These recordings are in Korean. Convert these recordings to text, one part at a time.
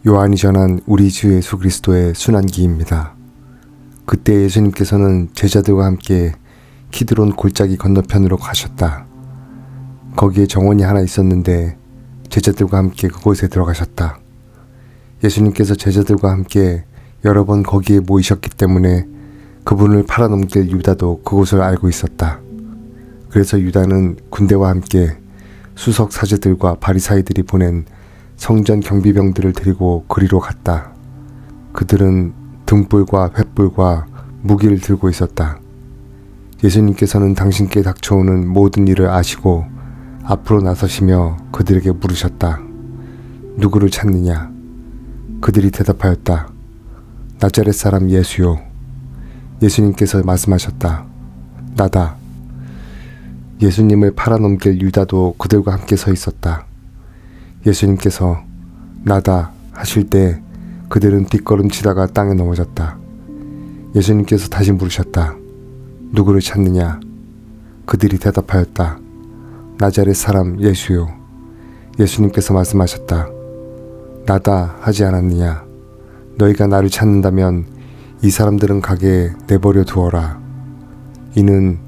요한이 전한 우리 주 예수 그리스도의 순환기입니다. 그때 예수님께서는 제자들과 함께 키드론 골짜기 건너편으로 가셨다. 거기에 정원이 하나 있었는데 제자들과 함께 그곳에 들어가셨다. 예수님께서 제자들과 함께 여러 번 거기에 모이셨기 때문에 그분을 팔아넘길 유다도 그곳을 알고 있었다. 그래서 유다는 군대와 함께 수석 사제들과 바리사이들이 보낸 성전 경비병들을 데리고 그리로 갔다. 그들은 등불과 횃불과 무기를 들고 있었다. 예수님께서는 당신께 닥쳐오는 모든 일을 아시고 앞으로 나서시며 그들에게 물으셨다. 누구를 찾느냐? 그들이 대답하였다. 나자렛 사람 예수요. 예수님께서 말씀하셨다. 나다. 예수님을 팔아넘길 유다도 그들과 함께 서 있었다. 예수님께서 나다 하실 때 그들은 뒷걸음치다가 땅에 넘어졌다. 예수님께서 다시 물으셨다. 누구를 찾느냐? 그들이 대답하였다. 나자렛 사람 예수요. 예수님께서 말씀하셨다. 나다 하지 않았느냐? 너희가 나를 찾는다면 이 사람들은 가게 내버려 두어라. 이는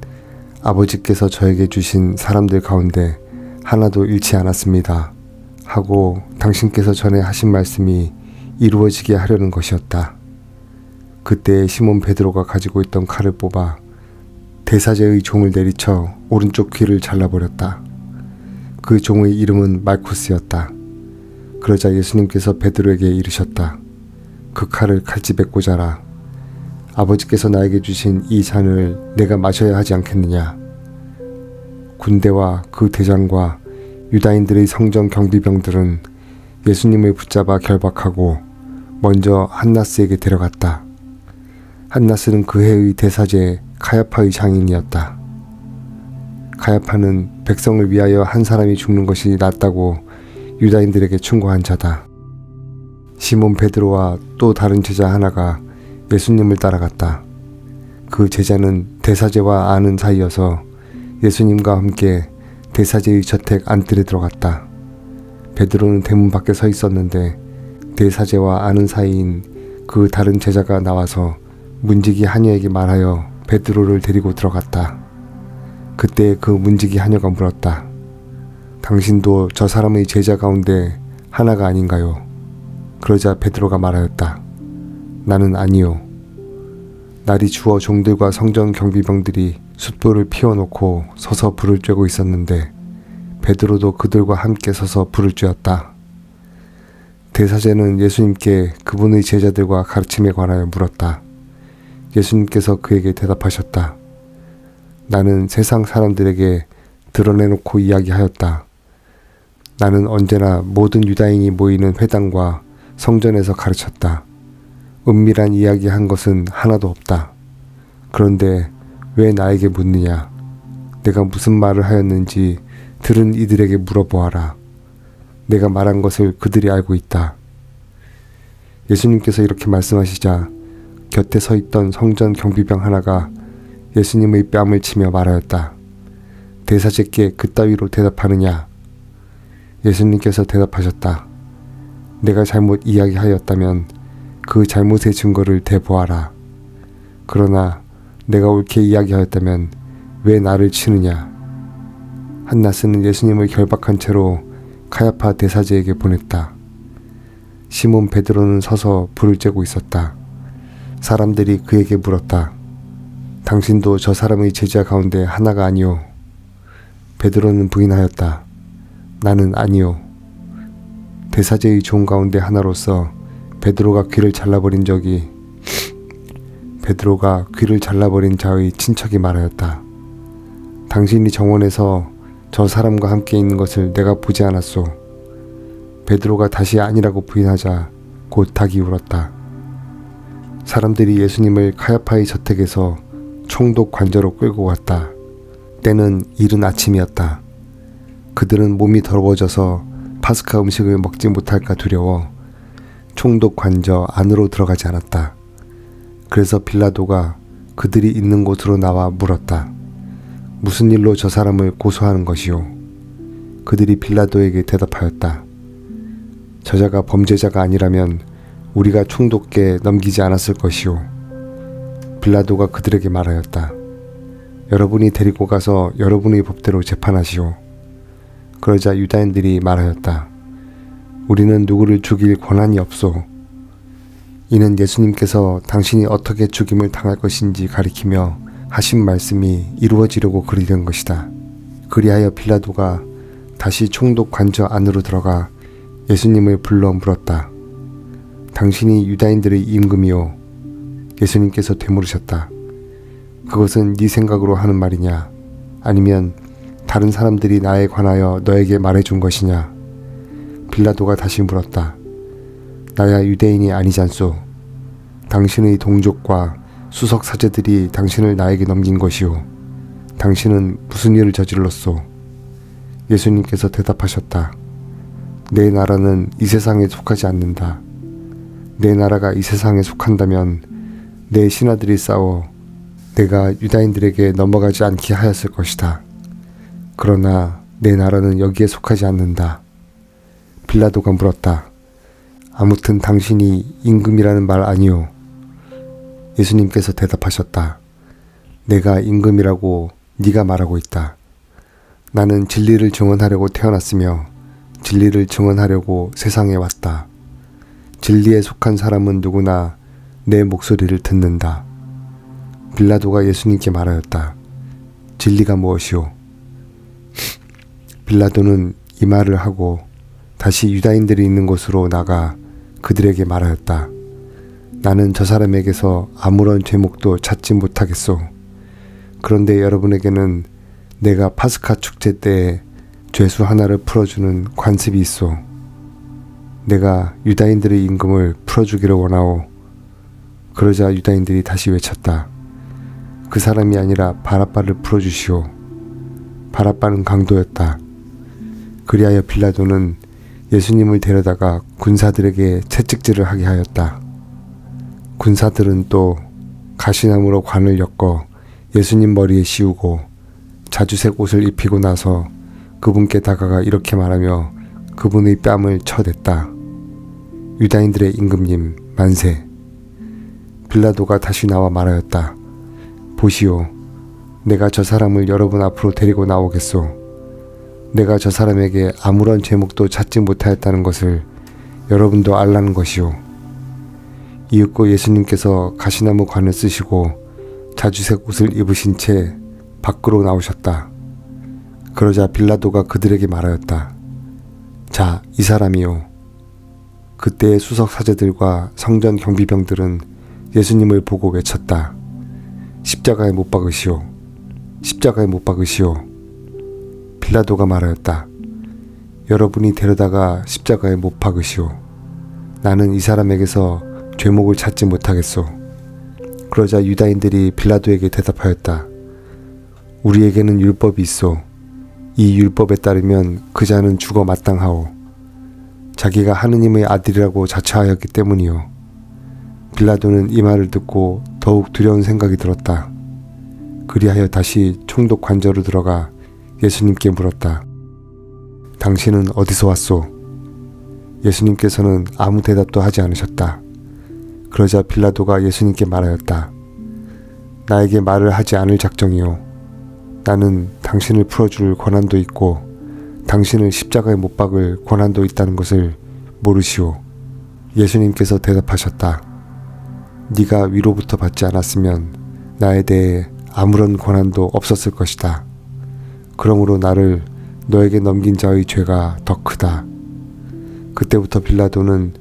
아버지께서 저에게 주신 사람들 가운데 하나도 잃지 않았습니다. 하고 당신께서 전에 하신 말씀이 이루어지게 하려는 것이었다. 그때 시몬 베드로가 가지고 있던 칼을 뽑아 대사제의 종을 내리쳐 오른쪽 귀를 잘라버렸다. 그 종의 이름은 말쿠스였다. 그러자 예수님께서 베드로에게 이르셨다. 그 칼을 칼집에 꽂아라. 아버지께서 나에게 주신 이 잔을 내가 마셔야 하지 않겠느냐. 군대와 그 대장과 유다인들의 성전 경비병들은 예수님을 붙잡아 결박하고 먼저 한나스에게 데려갔다. 한나스는 그 해의 대사제 가야파의 장인이었다. 가야파는 백성을 위하여 한 사람이 죽는 것이 낫다고 유다인들에게 충고한 자다. 시몬 베드로와 또 다른 제자 하나가 예수님을 따라갔다. 그 제자는 대사제와 아는 사이여서 예수님과 함께 대사제의 저택 안뜰에 들어갔다. 베드로는 대문 밖에 서 있었는데 대사제와 아는 사이인 그 다른 제자가 나와서 문지기 하녀에게 말하여 베드로를 데리고 들어갔다. 그때 그 문지기 하녀가 물었다. 당신도 저 사람의 제자 가운데 하나가 아닌가요? 그러자 베드로가 말하였다. 나는 아니요. 날이 추워 종들과 성전 경비병들이 숯불을 피워놓고 서서 불을 쬐고 있었는데 베드로도 그들과 함께 서서 불을 쬐었다. 대사제는 예수님께 그분의 제자들과 가르침에 관하여 물었다. 예수님께서 그에게 대답하셨다. 나는 세상 사람들에게 드러내놓고 이야기하였다. 나는 언제나 모든 유다인이 모이는 회당과 성전에서 가르쳤다. 은밀한 이야기한 것은 하나도 없다. 그런데 왜 나에게 묻느냐? 내가 무슨 말을 하였는지 들은 이들에게 물어보아라. 내가 말한 것을 그들이 알고 있다. 예수님께서 이렇게 말씀하시자 곁에 서 있던 성전 경비병 하나가 예수님의 뺨을 치며 말하였다. 대사제께 그따위로 대답하느냐? 예수님께서 대답하셨다. 내가 잘못 이야기하였다면 그 잘못의 증거를 대보아라. 그러나 내가 옳게 이야기하였다면 왜 나를 치느냐? 한나스는 예수님을 결박한 채로 가야파 대사제에게 보냈다. 시몬 베드로는 서서 불을 쬐고 있었다. 사람들이 그에게 물었다. 당신도 저 사람의 제자 가운데 하나가 아니오? 베드로는 부인하였다. 나는 아니오. 대사제의 종 가운데 하나로서 베드로가 귀를 잘라버린 자의 친척이 말하였다. 당신이 정원에서 저 사람과 함께 있는 것을 내가 보지 않았소. 베드로가 다시 아니라고 부인하자 곧 닭이 울었다. 사람들이 예수님을 카야파의 저택에서 총독 관저로 끌고 갔다. 때는 이른 아침이었다. 그들은 몸이 더러워져서 파스카 음식을 먹지 못할까 두려워 총독 관저 안으로 들어가지 않았다. 그래서 빌라도가 그들이 있는 곳으로 나와 물었다. 무슨 일로 저 사람을 고소하는 것이오? 그들이 빌라도에게 대답하였다. 저자가 범죄자가 아니라면 우리가 총독께 넘기지 않았을 것이오. 빌라도가 그들에게 말하였다. 여러분이 데리고 가서 여러분의 법대로 재판하시오. 그러자 유다인들이 말하였다. 우리는 누구를 죽일 권한이 없소. 이는 예수님께서 당신이 어떻게 죽임을 당할 것인지 가리키며 하신 말씀이 이루어지려고 그리 된 것이다. 그리하여 빌라도가 다시 총독 관저 안으로 들어가 예수님을 불러 물었다. 당신이 유다인들의 임금이요. 예수님께서 되물으셨다. 그것은 네 생각으로 하는 말이냐? 아니면 다른 사람들이 나에 관하여 너에게 말해준 것이냐? 빌라도가 다시 물었다. 나야 유대인이 아니잖소. 당신의 동족과 수석 사제들이 당신을 나에게 넘긴 것이오. 당신은 무슨 일을 저질렀소? 예수님께서 대답하셨다. 내 나라는 이 세상에 속하지 않는다. 내 나라가 이 세상에 속한다면 내 신하들이 싸워 내가 유다인들에게 넘어가지 않게 하였을 것이다. 그러나 내 나라는 여기에 속하지 않는다. 빌라도가 물었다. 아무튼 당신이 임금이라는 말 아니오. 예수님께서 대답하셨다. 내가 임금이라고 네가 말하고 있다. 나는 진리를 증언하려고 태어났으며 진리를 증언하려고 세상에 왔다. 진리에 속한 사람은 누구나 내 목소리를 듣는다. 빌라도가 예수님께 말하였다. 진리가 무엇이오? 빌라도는 이 말을 하고 다시 유다인들이 있는 곳으로 나가 그들에게 말하였다. 나는 저 사람에게서 아무런 죄목도 찾지 못하겠소. 그런데 여러분에게는 내가 파스카 축제 때에 죄수 하나를 풀어주는 관습이 있소. 내가 유다인들의 임금을 풀어주기를 원하오. 그러자 유다인들이 다시 외쳤다. 그 사람이 아니라 바라바를 풀어주시오. 바라바는 강도였다. 그리하여 빌라도는 예수님을 데려다가 군사들에게 채찍질을 하게 하였다. 군사들은 또 가시나무로 관을 엮어 예수님 머리에 씌우고 자주색 옷을 입히고 나서 그분께 다가가 이렇게 말하며 그분의 뺨을 쳐댔다. 유다인들의 임금님 만세. 빌라도가 다시 나와 말하였다. 보시오. 내가 저 사람을 여러분 앞으로 데리고 나오겠소. 내가 저 사람에게 아무런 죄목도 찾지 못하였다는 것을 여러분도 알라는 것이오. 이윽고 예수님께서 가시나무 관을 쓰시고 자주색 옷을 입으신 채 밖으로 나오셨다. 그러자 빌라도가 그들에게 말하였다. 자, 이 사람이요. 그때의 수석 사제들과 성전 경비병들은 예수님을 보고 외쳤다. 십자가에 못 박으시오. 십자가에 못 박으시오. 빌라도가 말하였다. 여러분이 데려다가 십자가에 못 박으시오. 나는 이 사람에게서 죄목을 찾지 못하겠소. 그러자 유다인들이 빌라도에게 대답하였다. 우리에게는 율법이 있소. 이 율법에 따르면 그 자는 죽어 마땅하오. 자기가 하느님의 아들이라고 자처하였기 때문이요. 빌라도는 이 말을 듣고 더욱 두려운 생각이 들었다. 그리하여 다시 총독 관저로 들어가 예수님께 물었다. 당신은 어디서 왔소? 예수님께서는 아무 대답도 하지 않으셨다. 그러자 빌라도가 예수님께 말하였다. 나에게 말을 하지 않을 작정이요. 나는 당신을 풀어줄 권한도 있고 당신을 십자가에 못 박을 권한도 있다는 것을 모르시오. 예수님께서 대답하셨다. 네가 위로부터 받지 않았으면 나에 대해 아무런 권한도 없었을 것이다. 그러므로 나를 너에게 넘긴 자의 죄가 더 크다. 그때부터 빌라도는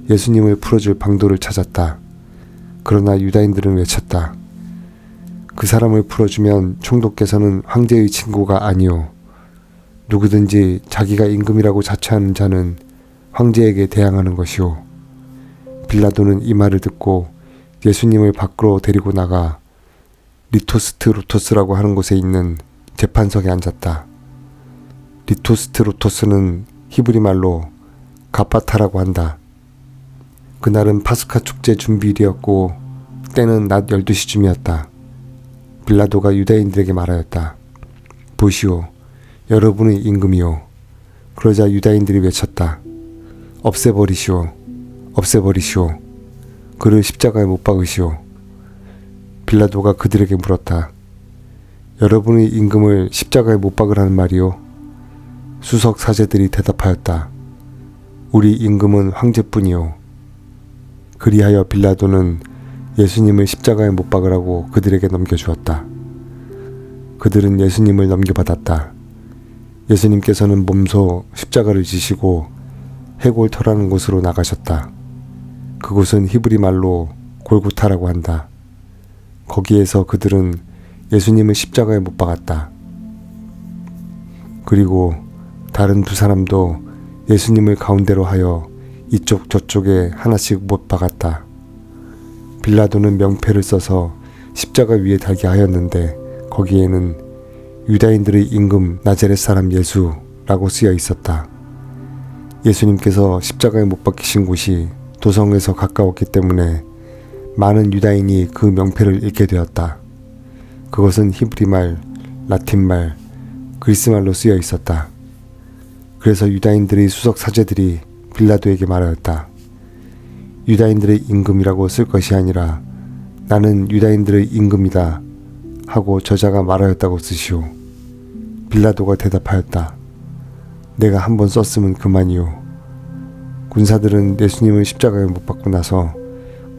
예수님을 풀어줄 방도를 찾았다. 그러나 유다인들은 외쳤다. 그 사람을 풀어주면 총독께서는 황제의 친구가 아니오. 누구든지 자기가 임금이라고 자처하는 자는 황제에게 대항하는 것이오. 빌라도는 이 말을 듣고 예수님을 밖으로 데리고 나가 리토스트로토스라고 하는 곳에 있는 재판석에 앉았다. 리토스트로토스는 히브리 말로 가파타라고 한다. 그날은 파스카 축제 준비일이었고 때는 낮 12시쯤이었다. 빌라도가 유다인들에게 말하였다. 보시오, 여러분의 임금이요. 그러자 유다인들이 외쳤다. 없애버리시오. 없애버리시오. 그를 십자가에 못 박으시오. 빌라도가 그들에게 물었다. 여러분의 임금을 십자가에 못 박으라는 말이오? 수석 사제들이 대답하였다. 우리 임금은 황제뿐이오. 그리하여 빌라도는 예수님을 십자가에 못 박으라고 그들에게 넘겨주었다. 그들은 예수님을 넘겨받았다. 예수님께서는 몸소 십자가를 지시고 해골터라는 곳으로 나가셨다. 그곳은 히브리 말로 골고타라고 한다. 거기에서 그들은 예수님을 십자가에 못 박았다. 그리고 다른 두 사람도 예수님을 가운데로 하여 이쪽 저쪽에 하나씩 못 박았다. 빌라도는 명패를 써서 십자가 위에 달게 하였는데 거기에는 유다인들의 임금 나자렛 사람 예수라고 쓰여 있었다. 예수님께서 십자가에 못 박히신 곳이 도성에서 가까웠기 때문에 많은 유다인이 그 명패를 읽게 되었다. 그것은 히브리말, 라틴말, 그리스말로 쓰여 있었다. 그래서 유다인들의 수석 사제들이 빌라도에게 말하였다. 유다인들의 임금이라고 쓸 것이 아니라 나는 유다인들의 임금이다 하고 저자가 말하였다고 쓰시오. 빌라도가 대답하였다. 내가 한번 썼으면 그만이오. 군사들은 예수님을 십자가에 못 박고 나서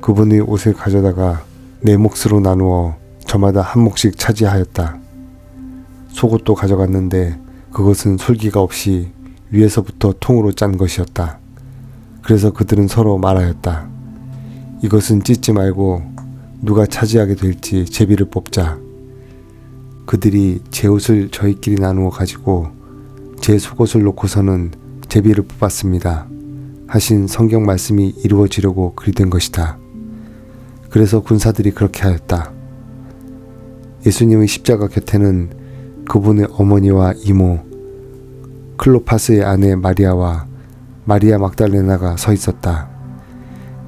그분의 옷을 가져다가 네 몫으로 나누어 저마다 한 몫씩 차지하였다. 속옷도 가져갔는데 그것은 솔기가 없이 위에서부터 통으로 짠 것이었다. 그래서 그들은 서로 말하였다. 이것은 찢지 말고 누가 차지하게 될지 제비를 뽑자. 그들이 제 옷을 저희끼리 나누어 가지고 제 속옷을 놓고서는 제비를 뽑았습니다. 하신 성경 말씀이 이루어지려고 그리 된 것이다. 그래서 군사들이 그렇게 하였다. 예수님의 십자가 곁에는 그분의 어머니와 이모, 클로파스의 아내 마리아와 마리아 막달레나가 서 있었다.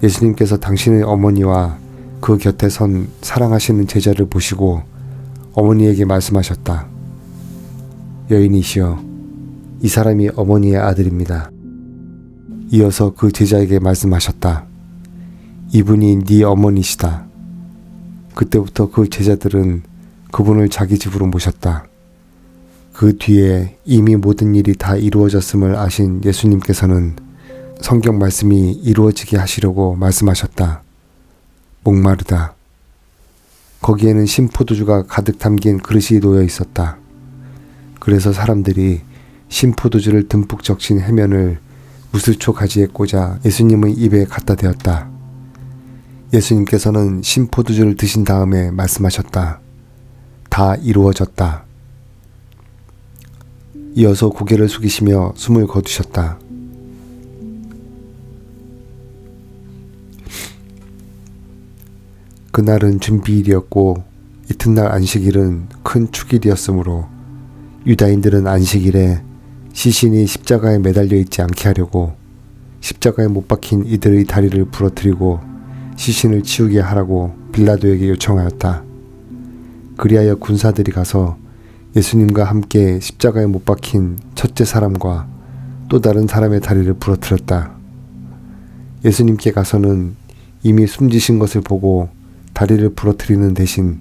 예수님께서 당신의 어머니와 그 곁에 선 사랑하시는 제자를 보시고 어머니에게 말씀하셨다. 여인이시여, 이 사람이 어머니의 아들입니다. 이어서 그 제자에게 말씀하셨다. 이분이 네 어머니시다. 그때부터 그 제자들은 그분을 자기 집으로 모셨다. 그 뒤에 이미 모든 일이 다 이루어졌음을 아신 예수님께서는 성경 말씀이 이루어지게 하시려고 말씀하셨다. 목마르다. 거기에는 신포도주가 가득 담긴 그릇이 놓여 있었다. 그래서 사람들이 신포도주를 듬뿍 적신 해면을 무슬초 가지에 꽂아 예수님의 입에 갖다 대었다. 예수님께서는 신포도주를 드신 다음에 말씀하셨다. 다 이루어졌다. 이어서 고개를 숙이시며 숨을 거두셨다. 그날은 준비일이었고 이튿날 안식일은 큰 축일이었으므로 유다인들은 안식일에 시신이 십자가에 매달려 있지 않게 하려고 십자가에 못 박힌 이들의 다리를 부러뜨리고 시신을 치우게 하라고 빌라도에게 요청하였다. 그리하여 군사들이 가서 예수님과 함께 십자가에 못 박힌 첫째 사람과 또 다른 사람의 다리를 부러뜨렸다. 예수님께 가서는 이미 숨지신 것을 보고 다리를 부러뜨리는 대신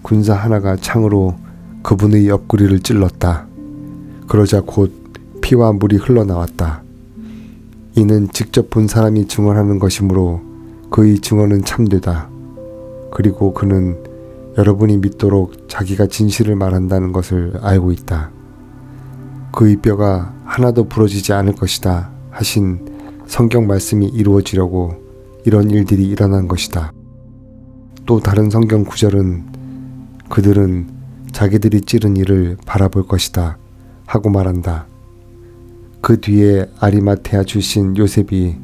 군사 하나가 창으로 그분의 옆구리를 찔렀다. 그러자 곧 피와 물이 흘러나왔다. 이는 직접 본 사람이 증언하는 것이므로 그의 증언은 참되다. 그리고 그는 여러분이 믿도록 자기가 진실을 말한다는 것을 알고 있다. 그의 뼈가 하나도 부러지지 않을 것이다 하신 성경 말씀이 이루어지려고 이런 일들이 일어난 것이다. 또 다른 성경 구절은 그들은 자기들이 찌른 이를 바라볼 것이다 하고 말한다. 그 뒤에 아리마테아 출신 요셉이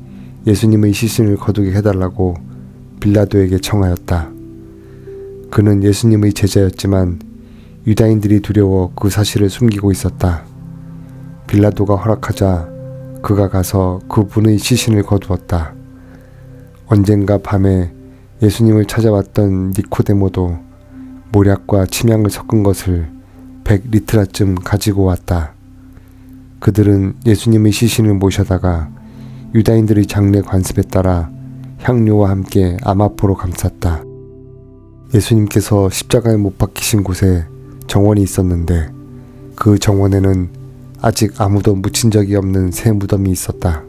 예수님의 시신을 거두게 해달라고 빌라도에게 청하였다. 그는 예수님의 제자였지만 유다인들이 두려워 그 사실을 숨기고 있었다. 빌라도가 허락하자 그가 가서 그분의 시신을 거두었다. 언젠가 밤에 예수님을 찾아왔던 니코데모도 모략과 침향을 섞은 것을 100리트라쯤 가지고 왔다. 그들은 예수님의 시신을 모셔다가 유다인들의 장례 관습에 따라 향료와 함께 암압으로 감쌌다. 예수님께서 십자가에 못 박히신 곳에 정원이 있었는데 그 정원에는 아직 아무도 묻힌 적이 없는 새 무덤이 있었다.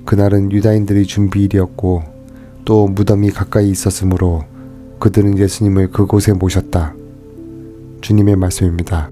그날은 유다인들의 준비일이었고 또 무덤이 가까이 있었으므로 그들은 예수님을 그곳에 모셨다. 주님의 말씀입니다.